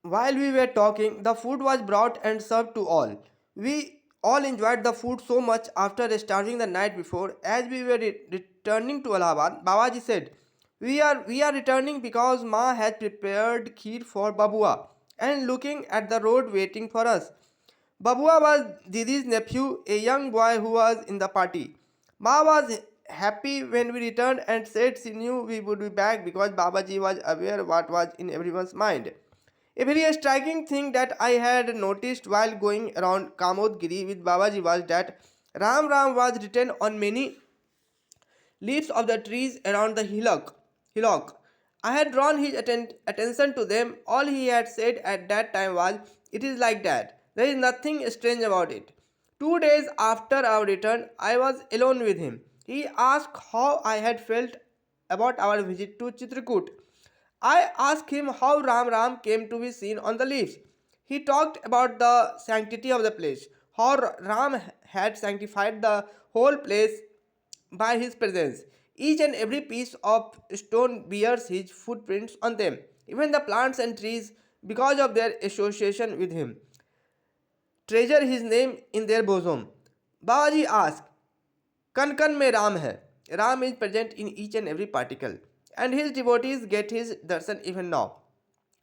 While we were talking, the food was brought and served to all. We all enjoyed the food so much after starving the night before. As we were returning to Allahabad, Babaji said, we are returning because Ma had prepared kheer for Babua and looking at the road waiting for us. Babua was Didi's nephew, a young boy who was in the party. Ma was happy when we returned and said she knew we would be back because Babaji was aware what was in everyone's mind. A very striking thing that I had noticed while going around Kamodgiri with Babaji was that Ram Ram was written on many leaves of the trees around the hillock. I had drawn his attention to them. All he had said at that time was, "It is like that. There is nothing strange about it." 2 days after our return, I was alone with him. He asked how I had felt about our visit to Chitrakoot. I asked him how Ram Ram came to be seen on the leaves. He talked about the sanctity of the place, how Ram had sanctified the whole place by his presence. Each and every piece of stone bears his footprints on them, even the plants and trees, because of their association with him, treasure his name in their bosom. Babaji asked, Kan Kan mein Ram hai. Ram is present in each and every particle, and his devotees get his darshan even now.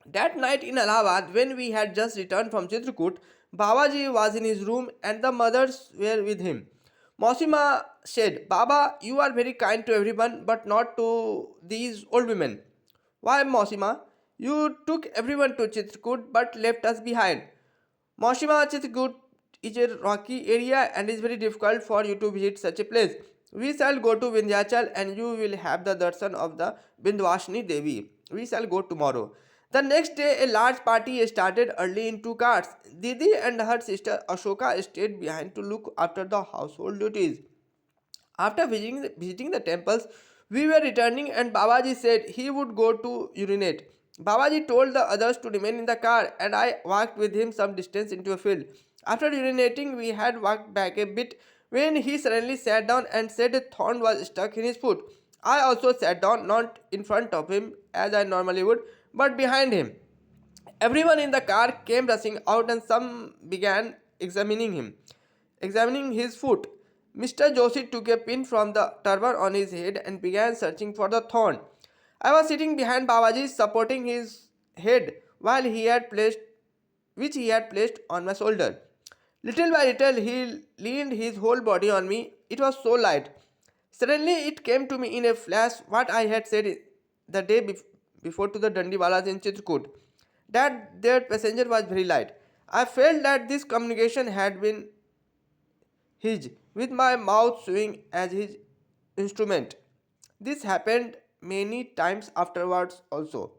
That night in Allahabad, when we had just returned from Chitrakoot, Babaji was in his room and the mothers were with him. Mosima said, Baba, you are very kind to everyone, but not to these old women. Why, Mosima? You took everyone to Chitrakoot but left us behind. Moshima Chitrakoot is a rocky area and is very difficult for you to visit such a place. We shall go to Vindhyachal and you will have the darshan of the Vindhyashini Devi. We shall go tomorrow. The next day, a large party started early in two cars. Didi and her sister Ashoka stayed behind to look after the household duties. After visiting the temples, we were returning and Babaji said he would go to urinate. Babaji told the others to remain in the car and I walked with him some distance into a field. After urinating, we had walked back a bit when he suddenly sat down and said a thorn was stuck in his foot. I also sat down, not in front of him as I normally would, but behind him. Everyone in the car came rushing out and some began examining his foot. Mr. Joshi took a pin from the turban on his head and began searching for the thorn. I was sitting behind Babaji, supporting his head which he had placed on my shoulder. Little by little, he leaned his whole body on me. It was so light. Suddenly, it came to me in a flash what I had said the day before to the Dandiwalas in Chitrakoot, that their passenger was very light. I felt that this communication had been his, with my mouth swing as his instrument. This happened many times afterwards also.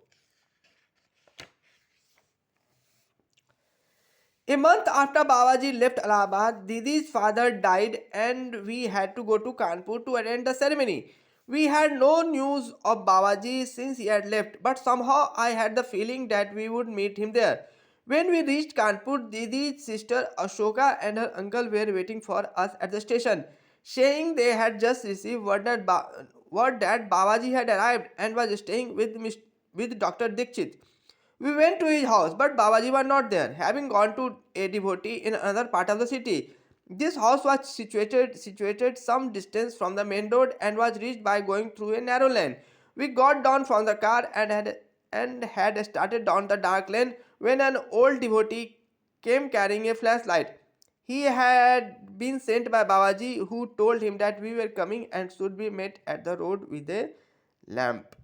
A month after Babaji left Allahabad, Didi's father died and we had to go to Kanpur to attend the ceremony. We had no news of Babaji since he had left, but somehow I had the feeling that we would meet him there. When we reached Kanpur, Didi's sister Ashoka and her uncle were waiting for us at the station, saying they had just received word that Babaji had arrived and was staying with Dr. Dikshit. We went to his house, but Babaji was not there, having gone to a devotee in another part of the city. This house was situated some distance from the main road and was reached by going through a narrow lane. We got down from the car and had started down the dark lane when an old devotee came carrying a flashlight. He had been sent by Babaji, who told him that we were coming and should be met at the road with a lamp.